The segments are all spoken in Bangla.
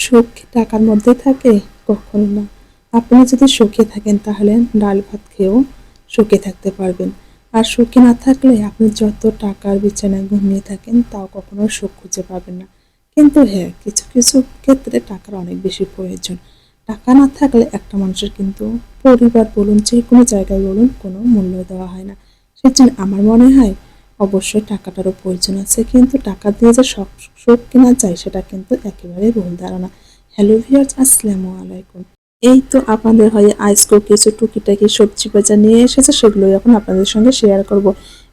সুখ কি টাকার মধ্যে থাকে? কখনো না। আপনি যদি সুখে থাকেন তাহলে ডাল ভাত খেয়েও সুখে থাকতে পারবেন। আর সুখে না থাকলে আপনি যত টাকার বিছানায় ঘুমিয়ে থাকেন তাও কখনো সুখ খুঁজে পাবেন না। কিন্তু হ্যাঁ, কিছু কিছু ক্ষেত্রে টাকার অনেক বেশি প্রয়োজন। টাকা না থাকলে একটা মানুষের কিন্তু পরিবার বলুন, যে কোনো জায়গায় বলুন, কোনো মূল্য দেওয়া হয় না। সেজন্য আমার মনে হয় অবশ্যই টাকাটারও প্রয়োজন আছে, কিন্তু টাকা দিয়ে যে সব সুখ কেনা যায় সেটা কিন্তু একেবারেই ভুল ধারণা। হ্যালো ভিউয়ার্স, আসসালামু আলাইকুম। এই তো আপনাদের হয়ে আজকেও কিছু টুকিটাকি সবজি বাজার নিয়ে এসেছে, সেগুলোই এখন আপনাদের সঙ্গে শেয়ার করব।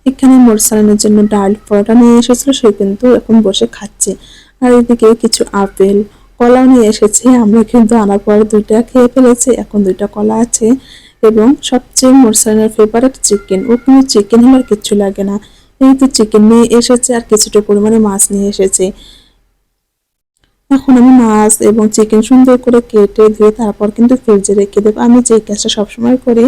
এখানে মোরসালানের জন্য ডাল পরোটা নিয়ে এসেছিল, সে কিন্তু এখন বসে খাচ্ছে। আর এদিকে কিছু আপেল কলাও নিয়ে এসেছে, আমরা কিন্তু আনার পর দুইটা খেয়ে ফেলেছি, এখন দুইটা কলা আছে। এবং সবচেয়ে মোরসালানের ফেভারিট চিকেন, ও কিন্তু চিকেন হলে আর কিচ্ছু লাগে না। এই তো চিকেন নিয়ে এসেছে আর কিছুটা পরিমাণে মাছ নিয়ে এসেছে। এখন আমি মাছ এবং চিকেন সুন্দর করে কেটে ধুয়ে তারপর কিন্তু ফ্রিজে রেখে দেবো। আমি যে কাজটা সবসময় করি,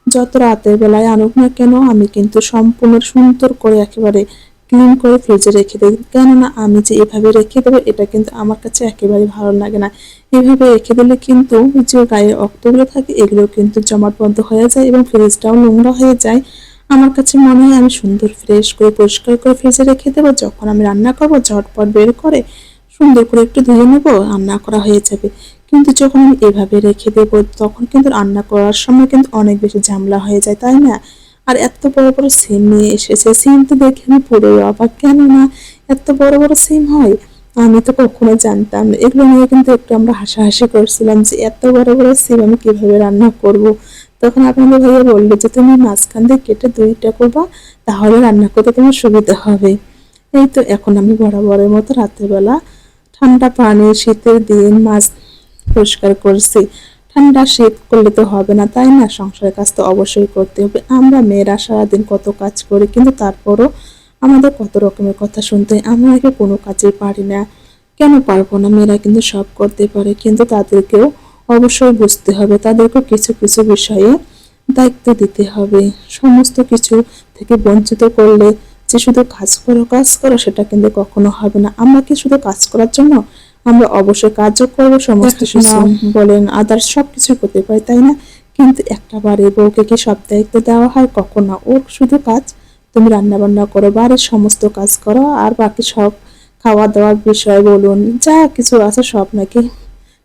যত রাতের বেলায় আনুক না কেন আমি কিন্তু সম্পূর্ণ সুন্দর করে একেবারে ক্লিন করে ফ্রিজে রেখে দিই। কেননা আমি যে এভাবে রেখে দেবো এটা কিন্তু আমার কাছে একেবারে ভালো লাগে না। এভাবে রেখে দিলে কিন্তু যে গায়ে রক্তগুলো থাকে এগুলো কিন্তু জমাটবদ্ধ হয়ে যায় এবং ফ্রিজটাও নোংরা হয়ে যায়। আমার কাছে মনে হয় আমি সুন্দর ফ্রেশ করে পরিষ্কার করে ফ্রিজে রেখে দেবো, যখন আমি রান্না করবো ঝটপট বের করে সুন্দর করে একটু ধুয়ে নেবো, রান্না করা হয়ে যাবে। কিন্তু যখন আমি এভাবে রেখে দেবো তখন কিন্তু রান্না করার সময় কিন্তু অনেক বেশি ঝামেলা হয়ে যায়, তাই না? আর এত বড় বড় সিম নিয়ে এসেছে, সিম তো দেখে আমি পুরোই অবাক, কেন না এত বড় বড় সিম হয়? আমি তো কখনো জানতাম না। এগুলো নিয়ে কিন্তু একটু আমরা হাসাহাসি করছিলাম যে এত বড় বড় সিম আমি কিভাবে রান্না করব। তখন আপনাদের ভাইয়া বললো যে তুমি মাঝখান দিয়ে কেটে দুইটা করবা, তাহলে রান্না করতে তোমার সুবিধা হবে। এই তো এখন আমি বরাবরের মতো রাত্রেবেলা ঠান্ডা পানি, শীতের দিন মাছ পরিষ্কার করছি। ঠান্ডা শীত করলে তো হবে না, তাই না? সংসারের কাজ তো অবশ্যই করতে হবে। আমরা মেয়েরা সারাদিন কত কাজ করি, কিন্তু তারপরও আমাদের কত রকমের কথা শুনতে হয়। আমরা নাকি কোনো কাজেই পারি না। কেন পারবো না? মেয়েরা কিন্তু সব করতে পারে, কিন্তু তাদেরকেও অবশ্যই বুঝতে হবে, তাদেরকেও কিছু কিছু বিষয়ে দায়িত্ব দিতে হবে। সমস্ত কিছু থেকে বঞ্চিত করলে যে শুধু কাজ করো কাজ করো সেটা কিন্তু কখনো হবে না। আমরা কি শুধু কাজ করার জন্য? আমরা অবশ্যই কাজও করবো, সমস্ত কিছু বলেন আদার্স সবকিছু করতে পারি, তাই না? কিন্তু একটা বাড়ির বউকে কি সব দায়িত্ব দেওয়া হয়? কখন না। ওর শুধু কাজ তুমি রান্না বান্না করো, বাড়ির সমস্ত কাজ করো, আর বাকি সব খাওয়া দাওয়ার বিষয় বলুন যা কিছু আছে সব নাকি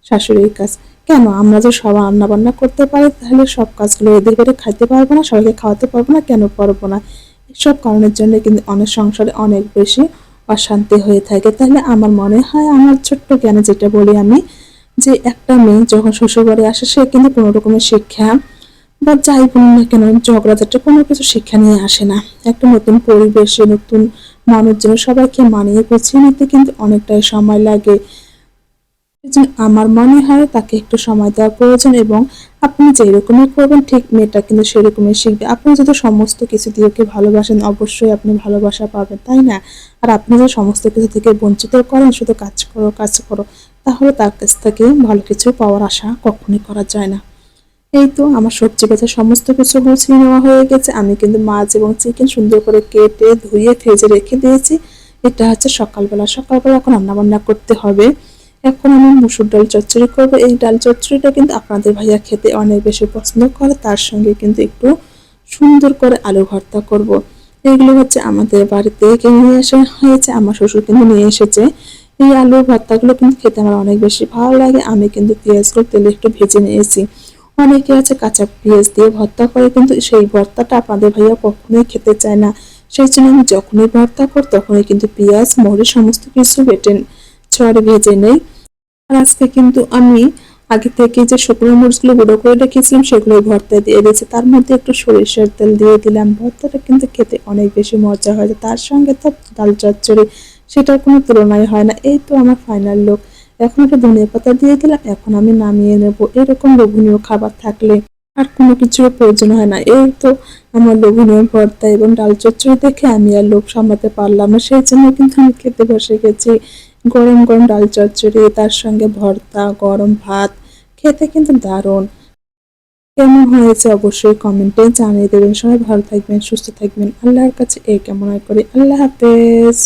শাশুড়ির কাজ। কেন আমরা যে সব রান্না বান্না করতে পারি তাহলে সব কাজগুলো এদের করে খাইতে পারবো না, সবাইকে খাওয়াতে পারবো না? কেন পারবো না? এসব কারণের জন্য কিন্তু অনেক সংসারে অনেক বেশি অশান্তি হয়ে থাকে। তাহলে আমার মনে হয়, আমার ছোট্ট জ্ঞানে যেটা বলি আমি, যে একটা মেয়ে যখন শ্বশুরবাড়ি আসে সে কিন্তু কোনো রকমের শিক্ষা বা যাই বলুন না কেন ঝগড়াঝাটি কোনো কিছু শিক্ষা নিয়ে আসে না। একটা নতুন পরিবেশে নতুন মানুষজন সবাইকে মানিয়ে গুছিয়ে নিতে কিন্তু অনেকটাই সময় লাগে। এজন্য আমার মনে হয় তাকে একটু সময় দেওয়া প্রয়োজন, এবং আপনি যেরকমই করবেন ঠিক মেয়েটা কিন্তু সেরকমই শিখবে। আপনি যদি সমস্ত কিছু দিয়ে ওকে ভালোবাসেন অবশ্যই আপনি ভালোবাসা পাবেন, তাই না? আর আপনি যদি সমস্ত কিছু থেকে বঞ্চিত করেন, শুধু কাজ করো কাজ করো, তাহলে তার কাছ থেকে ভালো কিছু পাওয়ার আশা কখনোই করা যায় না। এই তো আমার সবজি বাজার সমস্ত কিছু গুছিয়ে নেওয়া হয়ে গেছে। আমি কিন্তু মাছ এবং চিকেন সুন্দর করে কেটে ধুয়ে ফ্রিজে রেখে দিয়েছি। এটা হচ্ছে সকালবেলা। সকালবেলা এখন রান্নাবান্না করতে হবে। এখন আমি মসুর ডাল চচ্চড়ি করবো। এই ডাল চচ্চড়িটা কিন্তু আপনাদের ভাইয়া খেতে অনেক বেশি পছন্দ করে, তার সঙ্গে কিন্তু একটু সুন্দর করে আলু ভর্তা করব। এগুলো হচ্ছে আমাদের বাড়িতে নিয়ে আসা হয়েছে, আমার শ্বশুর কিন্তু নিয়ে এসেছে। এই আলুর ভর্তাগুলো কিন্তু খেতে আমার অনেক বেশি ভালো লাগে। আমি কিন্তু পেঁয়াজগুলো তেলে একটু ভেজে নিয়েছি। অনেকে আছে কাঁচা পেঁয়াজ দিয়ে ভর্তা করে, কিন্তু সেই ভর্তাটা আপনাদের ভাইয়া কখনোই খেতে চায় না। সেই জন্য আমি যখনই ভর্তা করি তখনই কিন্তু পেঁয়াজ মরিচ সমস্ত কিছু বেটে ছড়ে ভেজে নেই। আর আজকে কিন্তু আমি আগে থেকে যে শুকনো মরিচগুলো গুঁড়ো করে রেখেছিলাম সেগুলো ভর্তায় দিয়ে দিয়েছি, তার মধ্যে একটু সরিষার তেল দিয়ে দিলাম। ভর্তাটা কিন্তু খেতে অনেক বেশি মজা হয়। তার সঙ্গে তো ডাল চচ্চড়ি, সেটার কোনো তুলনাই হয় না। এই তো আমার ফাইনাল লুক। এখন একটা ধনিয়া পাতা দিয়ে দিলাম, এখন আমি নামিয়ে নেবো। এরকম লোভনীয় খাবার থাকলে আর কোনো কিছুর প্রয়োজন হয় না। এই তো আমার লোভনীয় ভর্তা এবং ডাল চচ্চড়ি দেখে আমি আর লোভ সামলাতে পারলাম না, সেই জন্য কিন্তু আমি খেতে বসে গেছি। গরম গরম ডাল চচ্চড়ি, তার সঙ্গে ভর্তা, গরম ভাত, খেতে কিন্তু দারুণ। কেমন হয়েছে অবশ্যই কমেন্টে জানিয়ে দেবেন। সবাই ভালো থাকবেন, সুস্থ থাকবেন। আল্লাহর কাছে এই কামনা করি। আল্লাহ হাফেজ।